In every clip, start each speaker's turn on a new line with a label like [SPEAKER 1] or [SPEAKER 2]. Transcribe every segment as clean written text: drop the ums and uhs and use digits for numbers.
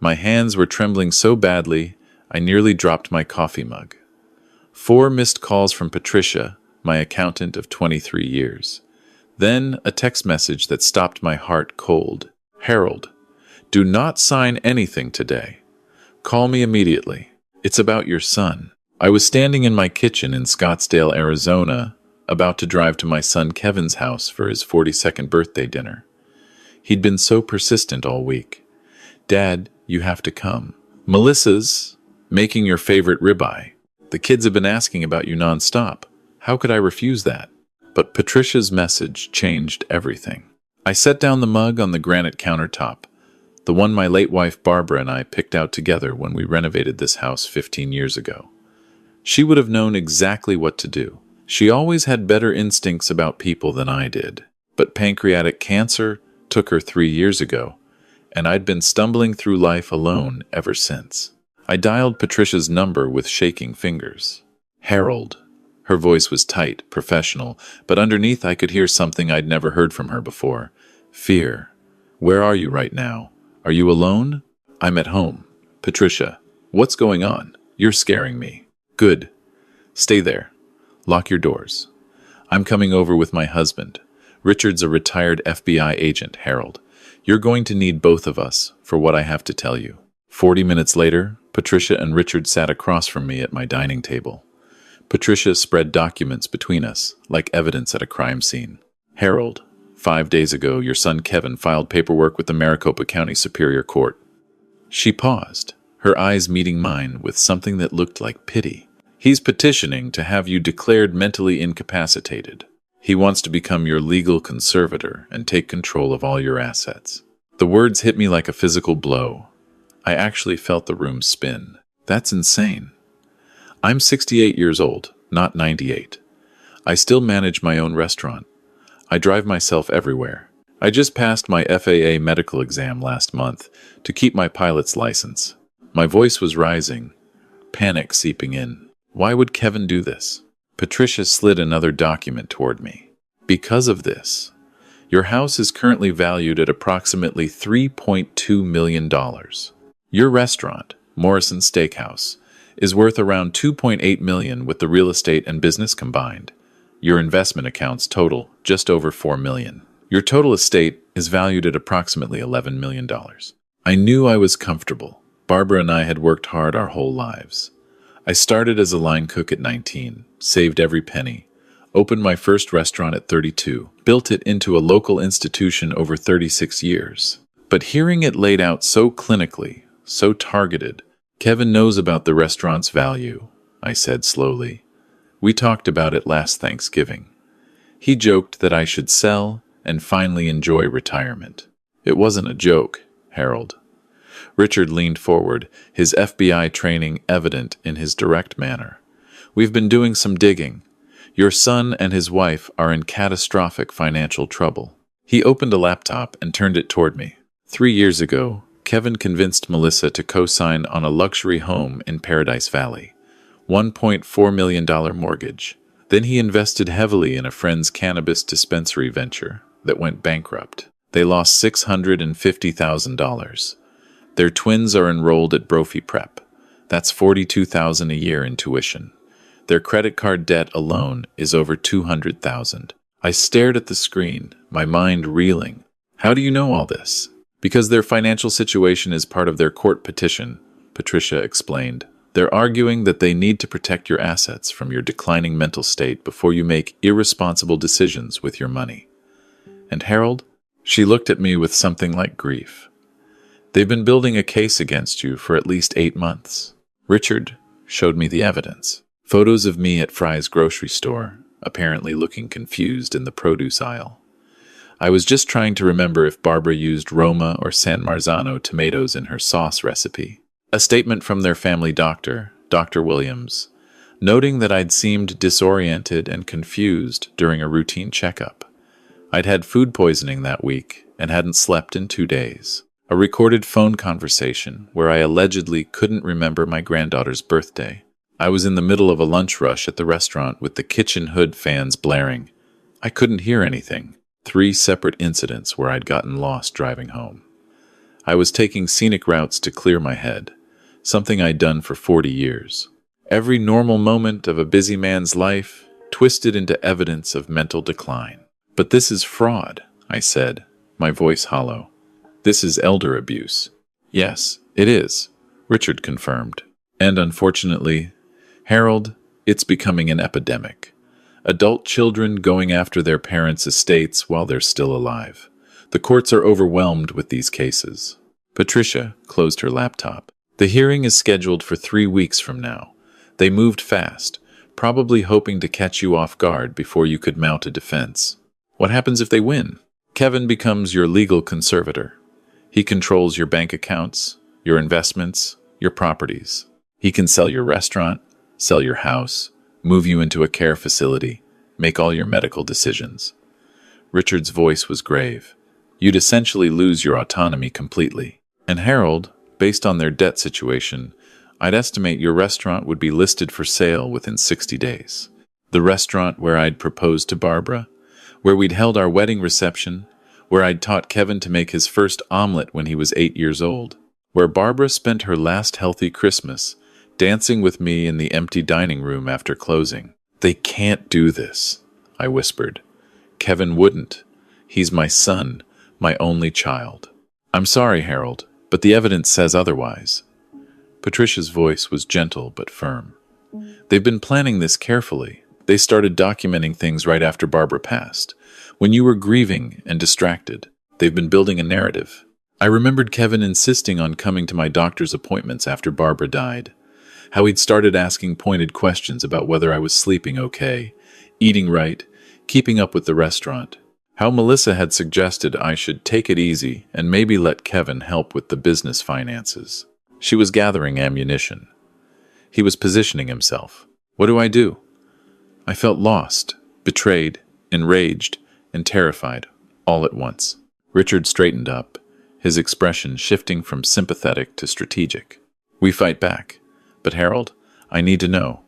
[SPEAKER 1] My hands were trembling so badly, I nearly dropped my coffee mug. 4 missed calls from Patricia, my accountant of 23 years. Then a text message that stopped my heart cold. Harold, do not sign anything today. Call me immediately. It's about your son. I was standing in my kitchen in Scottsdale, Arizona, about to drive to my son Kevin's house for his 42nd birthday dinner. He'd been so persistent all week. Dad, you have to come. Melissa's making your favorite ribeye. The kids have been asking about you nonstop. How could I refuse that? But Patricia's message changed everything. I set down the mug on the granite countertop, the one my late wife Barbara and I picked out together when we renovated this house 15 years ago. She would have known exactly what to do. She always had better instincts about people than I did. But pancreatic cancer took her 3 years ago, and I'd been stumbling through life alone ever since. I dialed Patricia's number with shaking fingers. Harold. Her voice was tight, professional, but underneath I could hear something I'd never heard from her before. Fear. Where are you right now? Are you alone? I'm at home. Patricia, what's going on? You're scaring me. Good. Stay there. Lock your doors. I'm coming over with my husband. Richard's a retired FBI agent, Harold. You're going to need both of us for what I have to tell you. 40 minutes later, Patricia and Richard sat across from me at my dining table. Patricia spread documents between us, like evidence at a crime scene. Harold, 5 days ago, your son Kevin filed paperwork with the Maricopa County Superior Court. She paused, her eyes meeting mine with something that looked like pity. He's petitioning to have you declared mentally incapacitated. He wants to become your legal conservator and take control of all your assets. The words hit me like a physical blow. I actually felt the room spin. That's insane. I'm 68 years old, not 98. I still manage my own restaurant. I drive myself everywhere. I just passed my FAA medical exam last month to keep my pilot's license. My voice was rising, panic seeping in. Why would Kevin do this? Patricia slid another document toward me. Because of this, your house is currently valued at approximately $3.2 million. Your restaurant, Morrison Steakhouse, is worth around $2.8 million with the real estate and business combined. Your investment accounts total just over $4 million. Your total estate is valued at approximately $11 million. I knew I was comfortable. Barbara and I had worked hard our whole lives. I started as a line cook at 19, saved every penny, opened my first restaurant at 32, built it into a local institution over 36 years. But hearing it laid out so clinically, so targeted, Kevin knows about the restaurant's value, I said slowly. We talked about it last Thanksgiving. He joked that I should sell and finally enjoy retirement. It wasn't a joke, Harold. Richard leaned forward, his FBI training evident in his direct manner. We've been doing some digging. Your son and his wife are in catastrophic financial trouble. He opened a laptop and turned it toward me. 3 years ago, Kevin convinced Melissa to co-sign on a luxury home in Paradise Valley. $1.4 million mortgage. Then he invested heavily in a friend's cannabis dispensary venture that went bankrupt. They lost $650,000. Their twins are enrolled at Brophy Prep. That's $42,000 a year in tuition. Their credit card debt alone is over $200,000. I stared at the screen, my mind reeling. How do you know all this? Because their financial situation is part of their court petition, Patricia explained. They're arguing that they need to protect your assets from your declining mental state before you make irresponsible decisions with your money. And Harold? She looked at me with something like grief. They've been building a case against you for at least 8 months. Richard showed me the evidence. Photos of me at Fry's grocery store, apparently looking confused in the produce aisle. I was just trying to remember if Barbara used Roma or San Marzano tomatoes in her sauce recipe. A statement from their family doctor, Dr. Williams, noting that I'd seemed disoriented and confused during a routine checkup. I'd had food poisoning that week and hadn't slept in 2 days. A recorded phone conversation where I allegedly couldn't remember my granddaughter's birthday. I was in the middle of a lunch rush at the restaurant with the kitchen hood fans blaring. I couldn't hear anything. 3 separate incidents where I'd gotten lost driving home. I was taking scenic routes to clear my head, something I'd done for 40 years. Every normal moment of a busy man's life twisted into evidence of mental decline. But this is fraud, I said, my voice hollow. This is elder abuse. Yes, it is, Richard confirmed. And unfortunately, Harold, it's becoming an epidemic. Adult children going after their parents' estates while they're still alive. The courts are overwhelmed with these cases. Patricia closed her laptop. The hearing is scheduled for 3 weeks from now. They moved fast, probably hoping to catch you off guard before you could mount a defense. What happens if they win? Kevin becomes your legal conservator. He controls your bank accounts, your investments, your properties. He can sell your restaurant, sell your house, move you into a care facility, make all your medical decisions. Richard's voice was grave. You'd essentially lose your autonomy completely. And Harold, based on their debt situation, I'd estimate your restaurant would be listed for sale within 60 days. The restaurant where I'd proposed to Barbara, where we'd held our wedding reception, where I'd taught Kevin to make his first omelet when he was 8 years old, where Barbara spent her last healthy Christmas dancing with me in the empty dining room after closing. They can't do this, I whispered. Kevin wouldn't. He's my son, my only child. I'm sorry, Harold, but the evidence says otherwise. Patricia's voice was gentle but firm. They've been planning this carefully. They started documenting things right after Barbara passed, when you were grieving and distracted. They've been building a narrative. I remembered Kevin insisting on coming to my doctor's appointments after Barbara died, how he'd started asking pointed questions about whether I was sleeping okay, eating right, keeping up with the restaurant, how Melissa had suggested I should take it easy and maybe let Kevin help with the business finances. She was gathering ammunition. He was positioning himself. What do I do? I felt lost, betrayed, enraged, and terrified, all at once. Richard straightened up, his expression shifting from sympathetic to strategic. We fight back. But Harold, I need to know,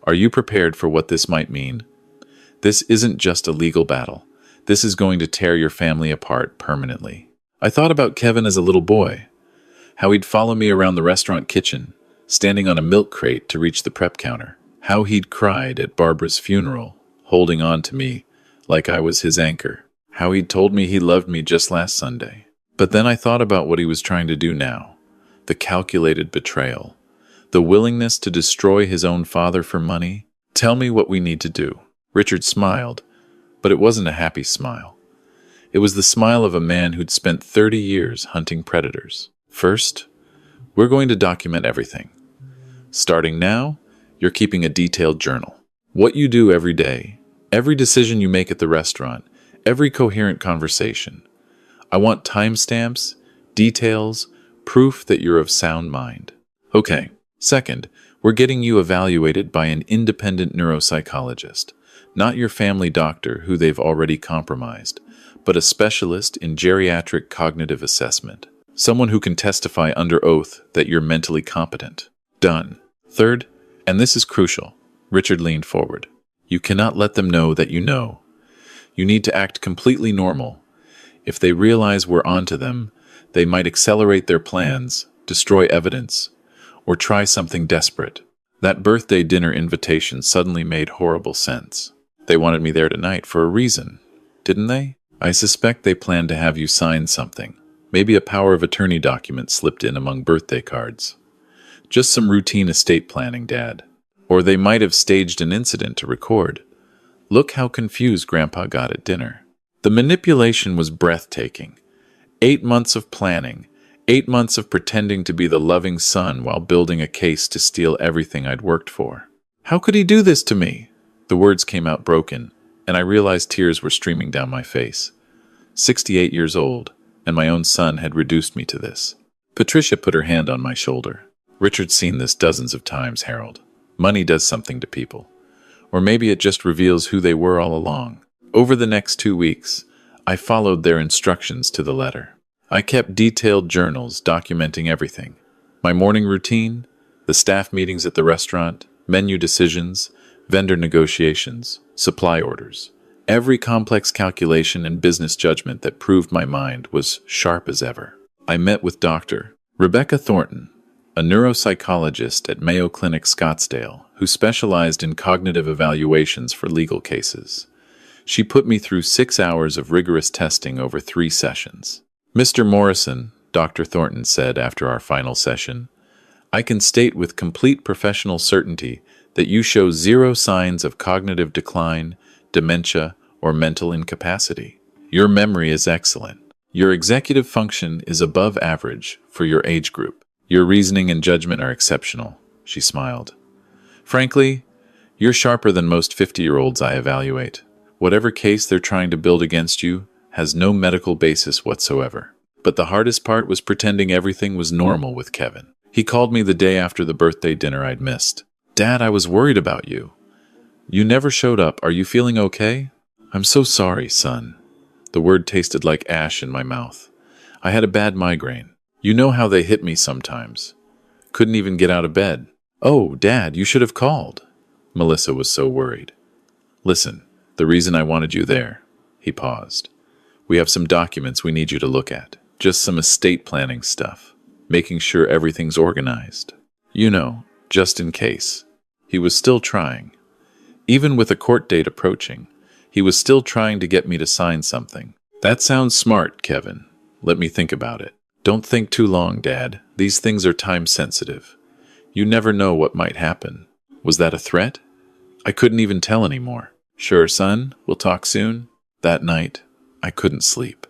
[SPEAKER 1] are you prepared for what this might mean? This isn't just a legal battle. This is going to tear your family apart permanently. I thought about Kevin as a little boy, how he'd follow me around the restaurant kitchen, standing on a milk crate to reach the prep counter, how he'd cried at Barbara's funeral, holding on to me like I was his anchor, how he'd told me he loved me just last Sunday. But then I thought about what he was trying to do now, the calculated betrayal. The willingness to destroy his own father for money? Tell me what we need to do. Richard smiled, but it wasn't a happy smile. It was the smile of a man who'd spent 30 years hunting predators. First, we're going to document everything. Starting now, you're keeping a detailed journal. What you do every day, every decision you make at the restaurant, every coherent conversation. I want timestamps, details, proof that you're of sound mind. Okay. Second, we're getting you evaluated by an independent neuropsychologist, not your family doctor who they've already compromised, but a specialist in geriatric cognitive assessment, someone who can testify under oath that you're mentally competent. Done. Third, and this is crucial, Richard leaned forward. You cannot let them know that you know. You need to act completely normal. If they realize we're onto them, they might accelerate their plans, destroy evidence, or try something desperate. That birthday dinner invitation suddenly made horrible sense. They wanted me there tonight for a reason, didn't they? I suspect they planned to have you sign something. Maybe a power of attorney document slipped in among birthday cards. Just some routine estate planning, Dad. Or they might have staged an incident to record. Look how confused Grandpa got at dinner. The manipulation was breathtaking. 8 months of planning, 8 months of pretending to be the loving son while building a case to steal everything I'd worked for. How could he do this to me? The words came out broken, and I realized tears were streaming down my face. 68 years old, and my own son had reduced me to this. Patricia put her hand on my shoulder. Richard's seen this dozens of times, Harold. Money does something to people. Or maybe it just reveals who they were all along. Over the next 2 weeks, I followed their instructions to the letter. I kept detailed journals documenting everything. My morning routine, the staff meetings at the restaurant, menu decisions, vendor negotiations, supply orders. Every complex calculation and business judgment that proved my mind was sharp as ever. I met with Dr. Rebecca Thornton, a neuropsychologist at Mayo Clinic Scottsdale who specialized in cognitive evaluations for legal cases. She put me through 6 hours of rigorous testing over 3 sessions. "Mr. Morrison," Dr. Thornton said after our final session, "I can state with complete professional certainty that you show 0 signs of cognitive decline, dementia, or mental incapacity. Your memory is excellent. Your executive function is above average for your age group. Your reasoning and judgment are exceptional." She smiled. "Frankly, you're sharper than most 50-year-olds I evaluate. Whatever case they're trying to build against you has no medical basis whatsoever." But the hardest part was pretending everything was normal with Kevin. He called me the day after the birthday dinner I'd missed. "Dad, I was worried about you. You never showed up. Are you feeling okay?" "I'm so sorry, son." The word tasted like ash in my mouth. "I had a bad migraine. You know how they hit me sometimes. Couldn't even get out of bed." "Oh, Dad, you should have called." Melissa was so worried. "Listen, the reason I wanted you there." He paused. "We have some documents we need you to look at. Just some estate planning stuff. Making sure everything's organized. You know, just in case." He was still trying. Even with a court date approaching, he was still trying to get me to sign something. "That sounds smart, Kevin. Let me think about it." "Don't think too long, Dad. These things are time-sensitive. You never know what might happen." Was that a threat? I couldn't even tell anymore. "Sure, son. We'll talk soon." That night, I couldn't sleep.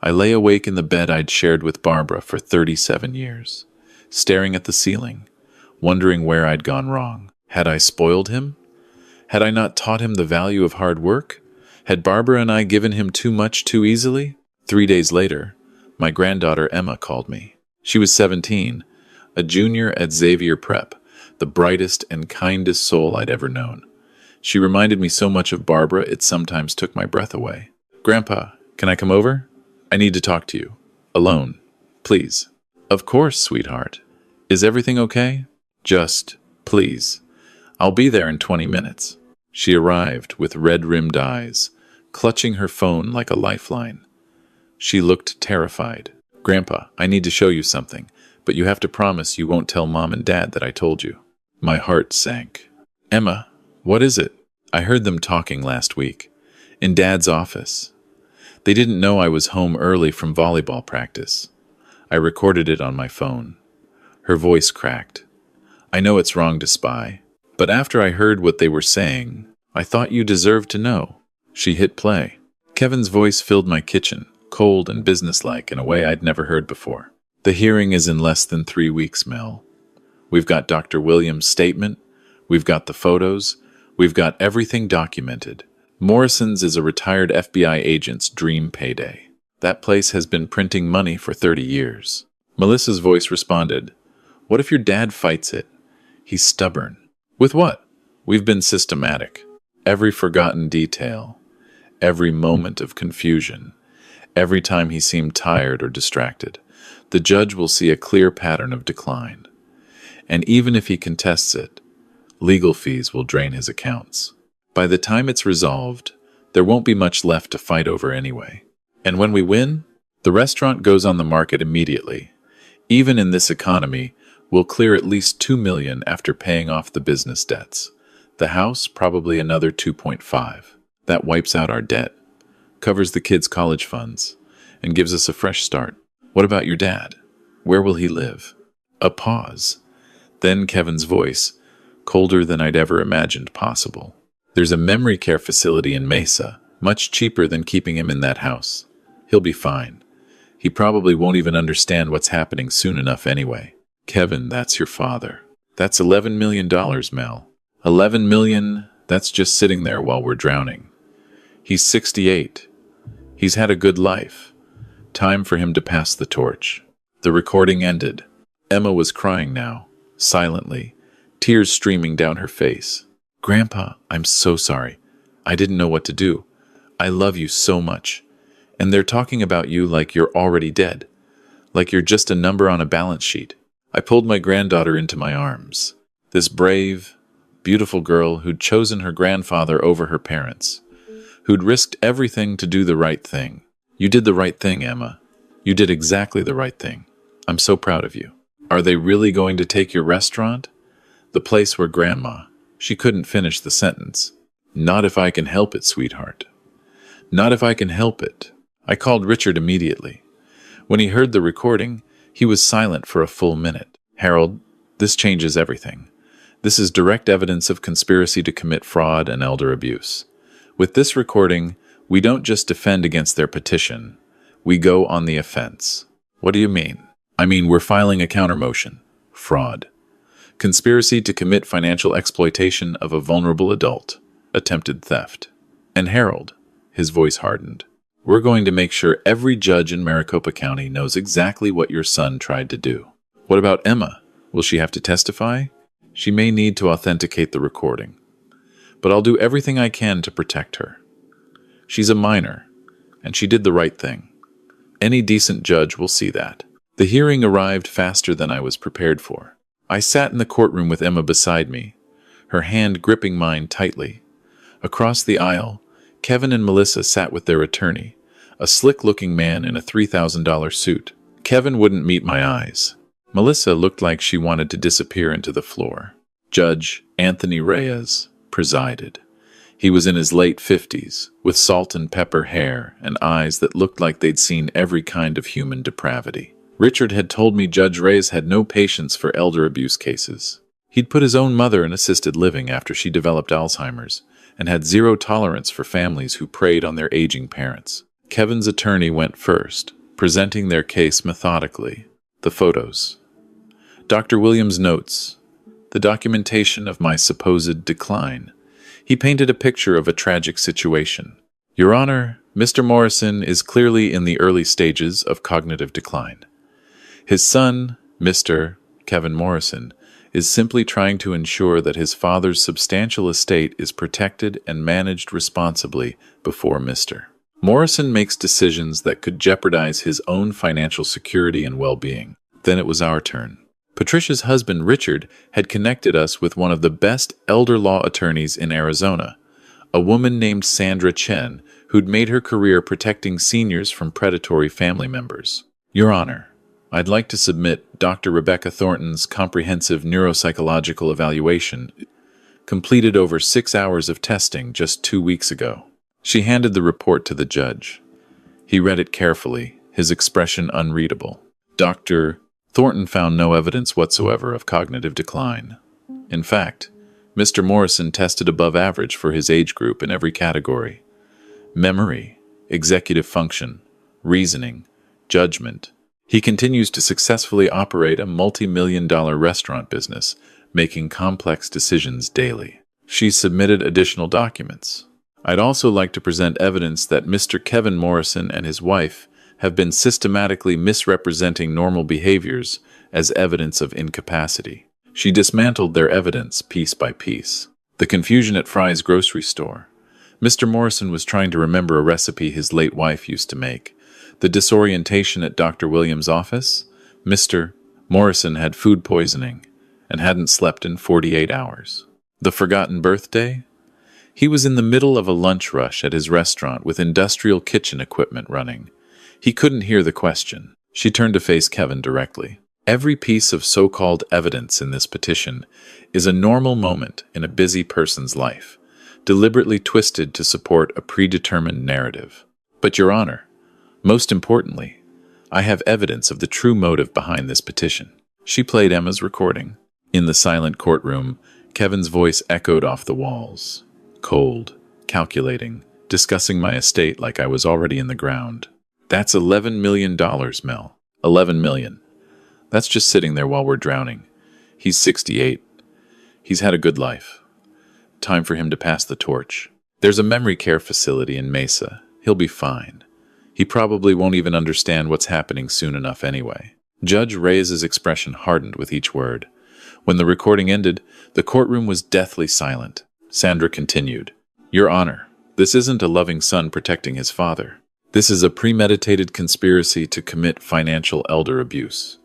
[SPEAKER 1] I lay awake in the bed I'd shared with Barbara for 37 years, staring at the ceiling, wondering where I'd gone wrong. Had I spoiled him? Had I not taught him the value of hard work? Had Barbara and I given him too much too easily? 3 days later, my granddaughter Emma called me. She was 17, a junior at Xavier Prep, the brightest and kindest soul I'd ever known. She reminded me so much of Barbara it sometimes took my breath away. "Grandpa, can I come over? I need to talk to you. Alone, please." "Of course, sweetheart. Is everything okay?" "Just, please. I'll be there in 20 minutes." She arrived with red-rimmed eyes, clutching her phone like a lifeline. She looked terrified. "Grandpa, I need to show you something, but you have to promise you won't tell Mom and Dad that I told you." My heart sank. "Emma, what is it?" "I heard them talking last week, in Dad's office. They didn't know I was home early from volleyball practice. I recorded it on my phone." Her voice cracked. "I know it's wrong to spy, but after I heard what they were saying, I thought you deserved to know." She hit play. Kevin's voice filled my kitchen, cold and businesslike in a way I'd never heard before. "The hearing is in less than 3 weeks, Mel. We've got Dr. Williams' statement. We've got the photos. We've got everything documented. Morrison's is a retired FBI agent's dream payday. That place has been printing money for 30 years. Melissa's voice responded, "What if your dad fights it? He's stubborn." "With what?" "We've been systematic. Every forgotten detail, every moment of confusion, every time he seemed tired or distracted. The judge will see a clear pattern of decline. And even if he contests it, legal fees will drain his accounts. By the time it's resolved, there won't be much left to fight over anyway. And when we win, the restaurant goes on the market immediately. Even in this economy, we'll clear at least $2 million after paying off the business debts. The house, probably another 2.5. That wipes out our debt, covers the kids' college funds, and gives us a fresh start. What about your dad? Where will he live?" A pause. Then Kevin's voice, colder than I'd ever imagined possible. "There's a memory care facility in Mesa, much cheaper than keeping him in that house. He'll be fine. He probably won't even understand what's happening soon enough anyway." "Kevin, that's your father. That's $11 million, Mel. 11 million, that's just sitting there while we're drowning. He's 68. He's had a good life. Time for him to pass the torch." The recording ended. Emma was crying now, silently, tears streaming down her face. "Grandpa, I'm so sorry. I didn't know what to do. I love you so much. And they're talking about you like you're already dead, like you're just a number on a balance sheet." I pulled my granddaughter into my arms. This brave, beautiful girl who'd chosen her grandfather over her parents, who'd risked everything to do the right thing. "You did the right thing, Emma. You did exactly the right thing. I'm so proud of you. Are they really going to take your restaurant? The place where Grandma. She couldn't finish the sentence. Not if I can help it, sweetheart. Not if I can help it. I called Richard immediately. When he heard the recording, he was silent for a full minute. Harold, this changes everything. This is direct evidence of conspiracy to commit fraud and elder abuse. With this recording, we don't just defend against their petition. We go on the offense. What do you mean? I mean, we're filing a countermotion. Fraud. Conspiracy to commit financial exploitation of a vulnerable adult. Attempted theft. And Harold, his voice hardened, we're going to make sure every judge in Maricopa County knows exactly what your son tried to do. What about Emma? Will she have to testify? She may need to authenticate the recording. But I'll do everything I can to protect her. She's a minor, and she did the right thing. Any decent judge will see that. The hearing arrived faster than I was prepared for. I sat in the courtroom with Emma beside me, her hand gripping mine tightly. Across the aisle, Kevin and Melissa sat with their attorney, a slick-looking man in a $3,000 suit. Kevin wouldn't meet my eyes. Melissa looked like she wanted to disappear into the floor. Judge Anthony Reyes presided. He was in his late 50s, with salt and pepper hair and eyes that looked like they'd seen every kind of human depravity. Richard had told me Judge Reyes had no patience for elder abuse cases. He'd put his own mother in assisted living after she developed Alzheimer's, and had zero tolerance for families who preyed on their aging parents. Kevin's attorney went first, presenting their case methodically. The photos. Dr. Williams' notes. The documentation of my supposed decline. He painted a picture of a tragic situation. Your Honor, Mr. Morrison is clearly in the early stages of cognitive decline. His son, Mr. Kevin Morrison, is simply trying to ensure that his father's substantial estate is protected and managed responsibly before Mr. Morrison makes decisions that could jeopardize his own financial security and well-being. Then it was our turn. Patricia's husband, Richard, had connected us with one of the best elder law attorneys in Arizona, a woman named Sandra Chen, who'd made her career protecting seniors from predatory family members. Your Honor, I'd like to submit Dr. Rebecca Thornton's comprehensive neuropsychological evaluation, completed over 6 hours of testing just 2 weeks ago. She handed the report to the judge. He read it carefully, his expression unreadable. Dr. Thornton found no evidence whatsoever of cognitive decline. In fact, Mr. Morrison tested above average for his age group in every category: memory, executive function, reasoning, judgment. He continues to successfully operate a multi-million-dollar restaurant business, making complex decisions daily. She submitted additional documents. I'd also like to present evidence that Mr. Kevin Morrison and his wife have been systematically misrepresenting normal behaviors as evidence of incapacity. She dismantled their evidence piece by piece. The confusion at Fry's grocery store. Mr. Morrison was trying to remember a recipe his late wife used to make. The disorientation at Dr. Williams' office. Mr. Morrison had food poisoning and hadn't slept in 48 hours. The forgotten birthday. He was in the middle of a lunch rush at his restaurant with industrial kitchen equipment running. He couldn't hear the question. She turned to face Kevin directly. Every piece of so-called evidence in this petition is a normal moment in a busy person's life, deliberately twisted to support a predetermined narrative. But, Your Honor, most importantly, I have evidence of the true motive behind this petition. She played Emma's recording. In the silent courtroom, Kevin's voice echoed off the walls. Cold, calculating, discussing my estate like I was already in the ground. That's $11 million, Mel. $11 million. That's just sitting there while we're drowning. He's 68. He's had a good life. Time for him to pass the torch. There's a memory care facility in Mesa. He'll be fine. He probably won't even understand what's happening soon enough anyway. Judge Reyes' expression hardened with each word. When the recording ended, the courtroom was deathly silent. Sandra continued, Your Honor, this isn't a loving son protecting his father. This is a premeditated conspiracy to commit financial elder abuse.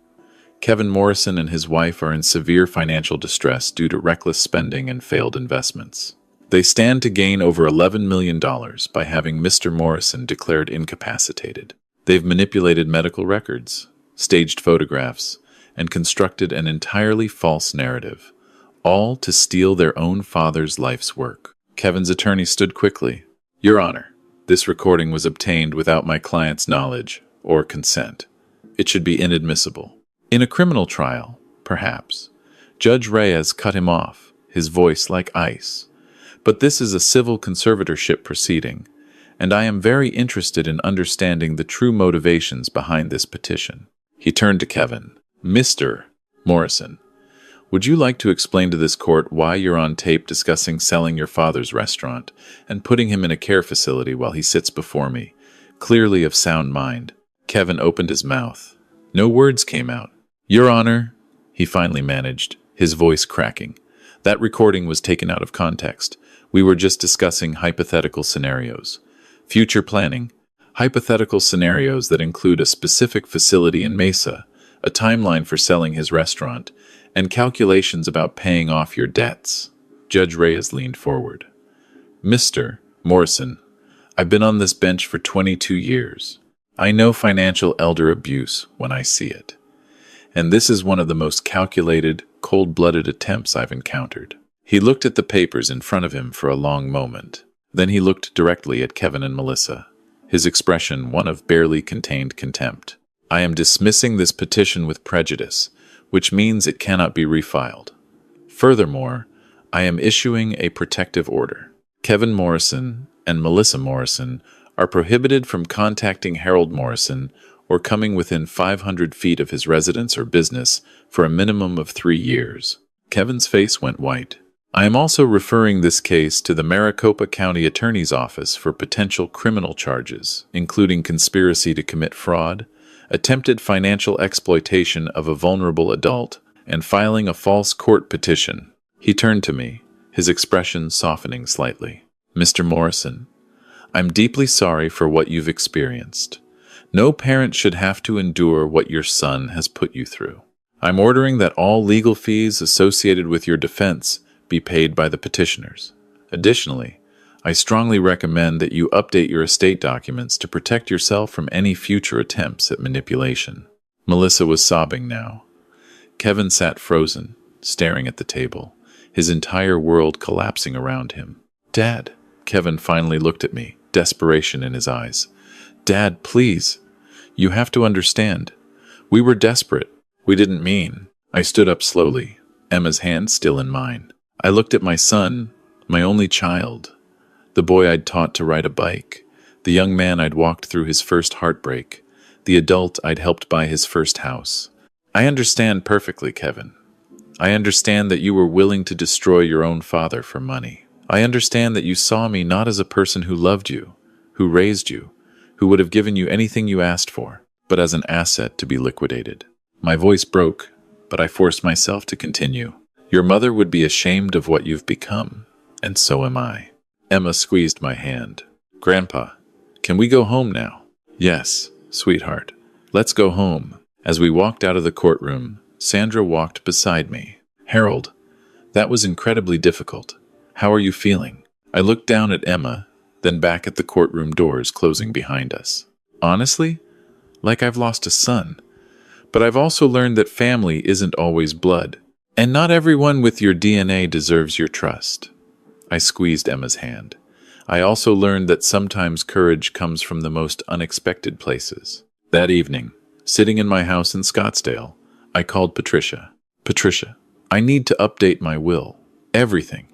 [SPEAKER 1] Kevin Morrison and his wife are in severe financial distress due to reckless spending and failed investments. They stand to gain over $11 million by having Mr. Morrison declared incapacitated. They've manipulated medical records, staged photographs, and constructed an entirely false narrative, all to steal their own father's life's work. Kevin's attorney stood quickly. Your Honor, this recording was obtained without my client's knowledge or consent. It should be inadmissible. In a criminal trial, perhaps, Judge Reyes cut him off, his voice like ice. But this is a civil conservatorship proceeding, and I am very interested in understanding the true motivations behind this petition. He turned to Kevin. Mr. Morrison, would you like to explain to this court why you're on tape discussing selling your father's restaurant and putting him in a care facility while he sits before me, clearly of sound mind? Kevin opened his mouth. No words came out. Your Honor, he finally managed, his voice cracking. That recording was taken out of context. We were just discussing hypothetical scenarios. Future planning. Hypothetical scenarios that include a specific facility in Mesa, a timeline for selling his restaurant, and calculations about paying off your debts. Judge Reyes leaned forward. Mr. Morrison, I've been on this bench for 22 years. I know financial elder abuse when I see it. And this is one of the most calculated, cold-blooded attempts I've encountered. He looked at the papers in front of him for a long moment. Then he looked directly at Kevin and Melissa, his expression one of barely contained contempt. I am dismissing this petition with prejudice, which means it cannot be refiled. Furthermore, I am issuing a protective order. Kevin Morrison and Melissa Morrison are prohibited from contacting Harold Morrison or coming within 500 feet of his residence or business for a minimum of 3 years. Kevin's face went white. I am also referring this case to the Maricopa County Attorney's Office for potential criminal charges, including conspiracy to commit fraud, attempted financial exploitation of a vulnerable adult, and filing a false court petition. He turned to me, his expression softening slightly. Mr. Morrison, I'm deeply sorry for what you've experienced. No parent should have to endure what your son has put you through. I'm ordering that all legal fees associated with your defense be paid by the petitioners. Additionally, I strongly recommend that you update your estate documents to protect yourself from any future attempts at manipulation. Melissa was sobbing now. Kevin sat frozen, staring at the table, his entire world collapsing around him. Dad, Kevin finally looked at me, desperation in his eyes. Dad, please. You have to understand. We were desperate. We didn't mean. I stood up slowly, Emma's hand still in mine. I looked at my son, my only child, the boy I'd taught to ride a bike, the young man I'd walked through his first heartbreak, the adult I'd helped buy his first house. I understand perfectly, Kevin. I understand that you were willing to destroy your own father for money. I understand that you saw me not as a person who loved you, who raised you, who would have given you anything you asked for, but as an asset to be liquidated. My voice broke, but I forced myself to continue. Your mother would be ashamed of what you've become, and so am I. Emma squeezed my hand. Grandpa, can we go home now? Yes, sweetheart. Let's go home. As we walked out of the courtroom, Sandra walked beside me. Harold, that was incredibly difficult. How are you feeling? I looked down at Emma, then back at the courtroom doors closing behind us. Honestly, like I've lost a son. But I've also learned that family isn't always blood. And not everyone with your DNA deserves your trust. I squeezed Emma's hand. I also learned that sometimes courage comes from the most unexpected places. That evening, sitting in my house in Scottsdale, I called Patricia. Patricia, I need to update my will. Everything.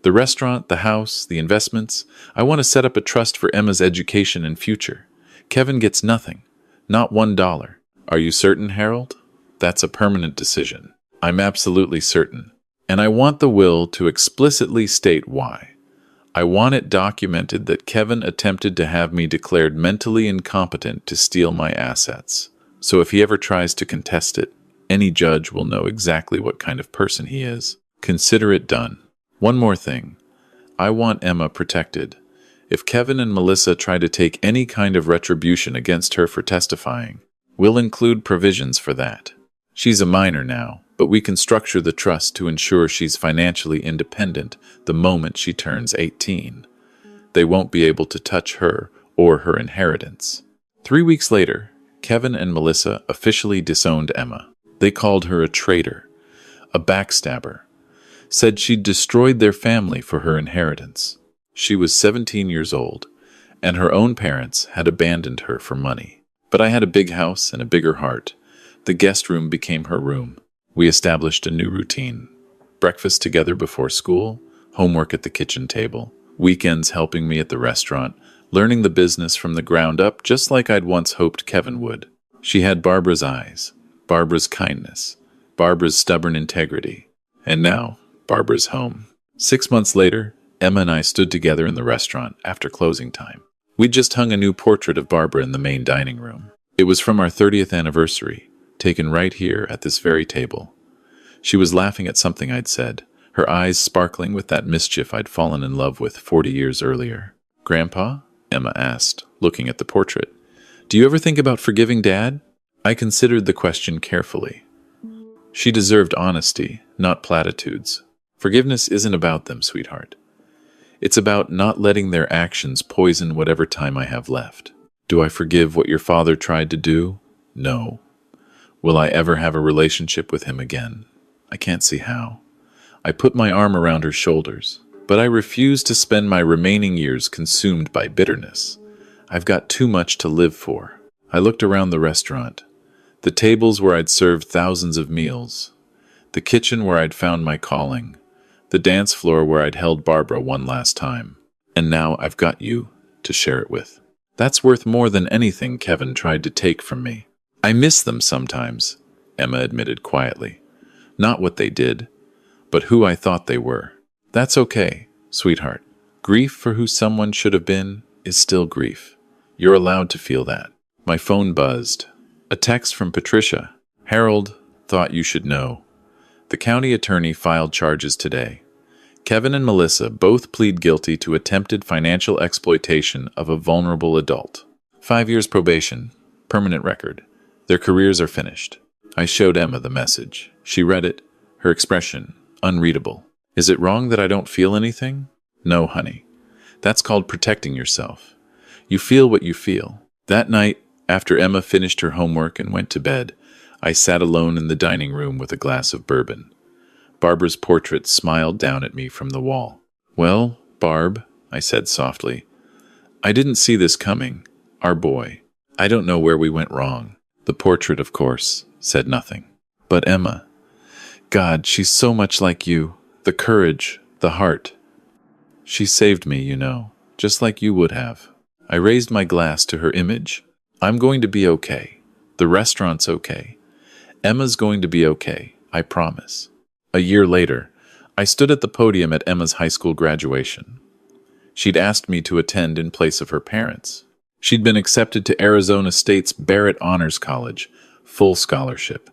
[SPEAKER 1] The restaurant, the house, the investments. I want to set up a trust for Emma's education and future. Kevin gets nothing. Not $1. Are you certain, Harold? That's a permanent decision. I'm absolutely certain. And I want the will to explicitly state why. I want it documented that Kevin attempted to have me declared mentally incompetent to steal my assets. So if he ever tries to contest it, any judge will know exactly what kind of person he is. Consider it done. One more thing. I want Emma protected. If Kevin and Melissa try to take any kind of retribution against her for testifying, we'll include provisions for that. She's a minor now, but we can structure the trust to ensure she's financially independent the moment she turns 18. They won't be able to touch her or her inheritance. 3 weeks later, Kevin and Melissa officially disowned Emma. They called her a traitor, a backstabber, said she'd destroyed their family for her inheritance. She was 17 years old, and her own parents had abandoned her for money. But I had a big house and a bigger heart. The guest room became her room. We established a new routine. Breakfast together before school, homework at the kitchen table, weekends helping me at the restaurant, learning the business from the ground up just like I'd once hoped Kevin would. She had Barbara's eyes, Barbara's kindness, Barbara's stubborn integrity, and now Barbara's home. 6 months later, Emma and I stood together in the restaurant after closing time. We'd just hung a new portrait of Barbara in the main dining room. It was from our 30th anniversary, taken right here at this very table. She was laughing at something I'd said, her eyes sparkling with that mischief I'd fallen in love with 40 years earlier. "Grandpa?" Emma asked, looking at the portrait. "Do you ever think about forgiving Dad?" I considered the question carefully. She deserved honesty, not platitudes. Forgiveness isn't about them, sweetheart. It's about not letting their actions poison whatever time I have left. Do I forgive what your father tried to do? No. Will I ever have a relationship with him again? I can't see how. I put my arm around her shoulders, but I refuse to spend my remaining years consumed by bitterness. I've got too much to live for. I looked around the restaurant, the tables where I'd served thousands of meals, the kitchen where I'd found my calling, the dance floor where I'd held Barbara one last time, and now I've got you to share it with. That's worth more than anything Kevin tried to take from me. I miss them sometimes, Emma admitted quietly. Not what they did, but who I thought they were. That's okay, sweetheart. Grief for who someone should have been is still grief. You're allowed to feel that. My phone buzzed. A text from Patricia. "Harold, thought you should know. The county attorney filed charges today. Kevin and Melissa both plead guilty to attempted financial exploitation of a vulnerable adult. 5 years probation, permanent record. Their careers are finished." I showed Emma the message. She read it, her expression unreadable. "Is it wrong that I don't feel anything?" "No, honey. That's called protecting yourself. You feel what you feel." That night, after Emma finished her homework and went to bed, I sat alone in the dining room with a glass of bourbon. Barbara's portrait smiled down at me from the wall. "Well, Barb," I said softly, "I didn't see this coming. Our boy. I don't know where we went wrong." The portrait, of course, said nothing. "But Emma, God, she's so much like you. The courage, the heart. She saved me, you know, just like you would have." I raised my glass to her image. "I'm going to be okay. The restaurant's okay. Emma's going to be okay, I promise." A year later, I stood at the podium at Emma's high school graduation. She'd asked me to attend in place of her parents. She'd been accepted to Arizona State's Barrett Honors College, full scholarship.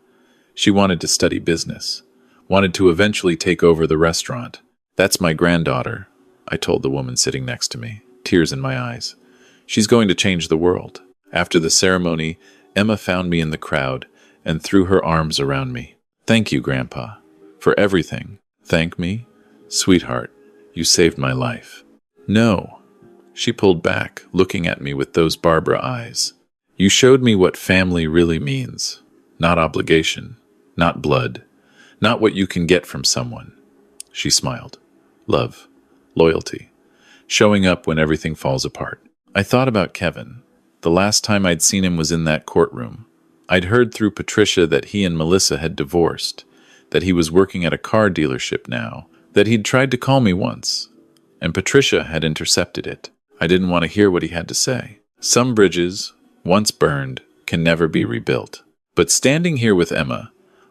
[SPEAKER 1] She wanted to study business, wanted to eventually take over the restaurant. "That's my granddaughter," I told the woman sitting next to me, tears in my eyes. "She's going to change the world." After the ceremony, Emma found me in the crowd and threw her arms around me. "Thank you, Grandpa, for everything." "Thank me? Sweetheart, you saved my life." "No." She pulled back, looking at me with those Barbara eyes. "You showed me what family really means. Not obligation, not blood, not what you can get from someone." She smiled. "Love, loyalty, showing up when everything falls apart." I thought about Kevin. The last time I'd seen him was in that courtroom. I'd heard through Patricia that he and Melissa had divorced, that he was working at a car dealership now, that he'd tried to call me once, and Patricia had intercepted it. I didn't want to hear what he had to say. Some bridges, once burned, can never be rebuilt. But standing here with Emma,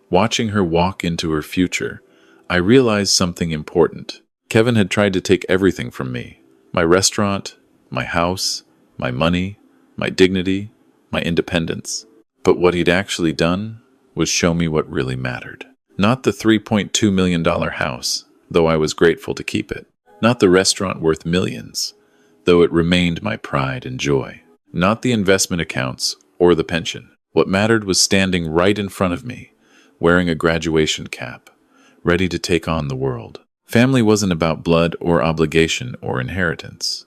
[SPEAKER 1] watching her walk into her future, I realized something important. Kevin had tried to take everything from me. My restaurant, my house, my money, my dignity, my independence. But what he'd actually done was show me what really mattered. Not the $3.2 million house, though I was grateful to keep it. Not the restaurant worth millions, though it remained my pride and joy. Not the investment accounts or the pension. What mattered was standing right in front of me, wearing a graduation cap, ready to take on the world. Family wasn't about blood or obligation or inheritance.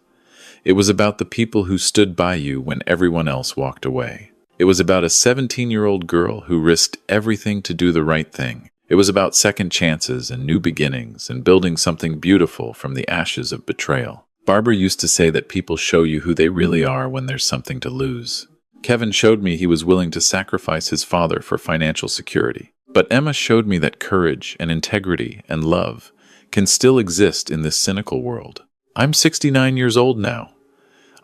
[SPEAKER 1] It was about the people who stood by you when everyone else walked away. It was about a 17-year-old girl who risked everything to do the right thing. It was about second chances and new beginnings and building something beautiful from the ashes of betrayal. Barbara used to say that people show you who they really are when there's something to lose. Kevin showed me he was willing to sacrifice his father for financial security. But Emma showed me that courage and integrity and love can still exist in this cynical world. I'm 69 years old now.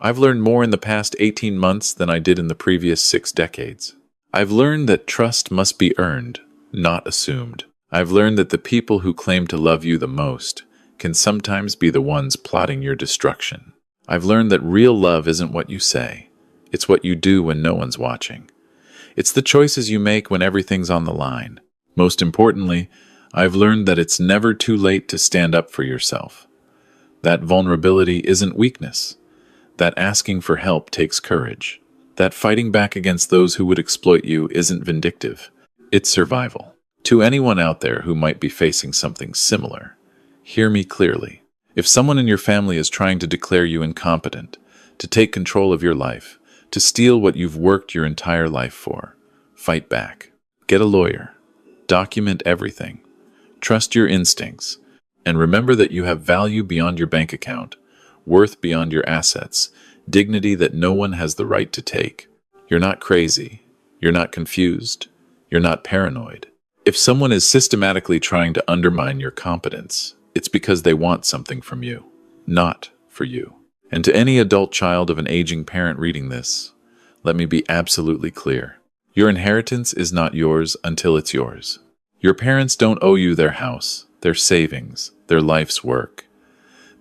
[SPEAKER 1] I've learned more in the past 18 months than I did in the previous 6 decades. I've learned that trust must be earned, not assumed. I've learned that the people who claim to love you the most can sometimes be the ones plotting your destruction. I've learned that real love isn't what you say. It's what you do when no one's watching. It's the choices you make when everything's on the line. Most importantly, I've learned that it's never too late to stand up for yourself. That vulnerability isn't weakness. That asking for help takes courage. That fighting back against those who would exploit you isn't vindictive. It's survival. To anyone out there who might be facing something similar, hear me clearly. If someone in your family is trying to declare you incompetent, to take control of your life, to steal what you've worked your entire life for, fight back. Get a lawyer. Document everything. Trust your instincts. And remember that you have value beyond your bank account, worth beyond your assets, dignity that no one has the right to take. You're not crazy. You're not confused. You're not paranoid. If someone is systematically trying to undermine your competence, it's because they want something from you, not for you. And to any adult child of an aging parent reading this, let me be absolutely clear. Your inheritance is not yours until it's yours. Your parents don't owe you their house, their savings, their life's work.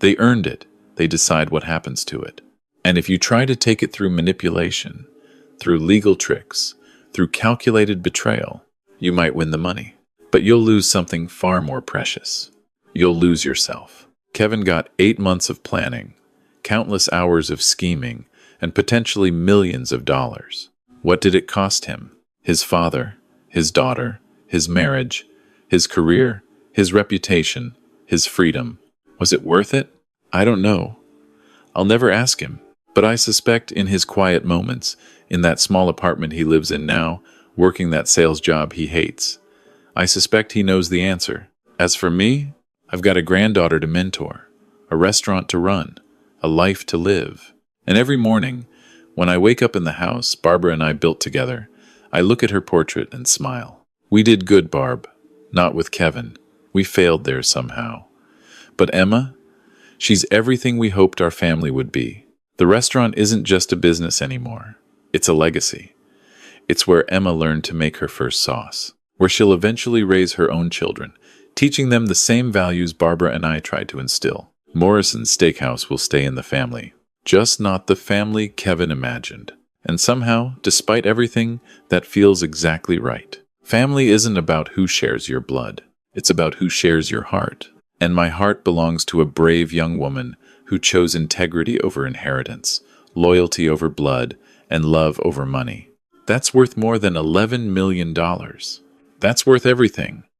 [SPEAKER 1] They earned it. They decide what happens to it. And if you try to take it through manipulation, through legal tricks, through calculated betrayal, you might win the money. But you'll lose something far more precious. You'll lose yourself. Kevin got 8 months of planning, countless hours of scheming, and potentially millions of dollars. What did it cost him? His father, his daughter, his marriage, his career, his reputation, his freedom. Was it worth it? I don't know. I'll never ask him, but I suspect in his quiet moments, in that small apartment he lives in now, working that sales job he hates, I suspect he knows the answer. As for me, I've got a granddaughter to mentor, a restaurant to run, a life to live. And every morning, when I wake up in the house Barbara and I built together, I look at her portrait and smile. We did good, Barb. Not with Kevin. We failed there somehow. But Emma? She's everything we hoped our family would be. The restaurant isn't just a business anymore. It's a legacy. It's where Emma learned to make her first sauce, where she'll eventually raise her own children, teaching them the same values Barbara and I tried to instill. Morrison's Steakhouse will stay in the family, just not the family Kevin imagined. And somehow, despite everything, that feels exactly right. Family isn't about who shares your blood. It's about who shares your heart. And my heart belongs to a brave young woman who chose integrity over inheritance, loyalty over blood, and love over money. That's worth more than $11 million. That's worth everything.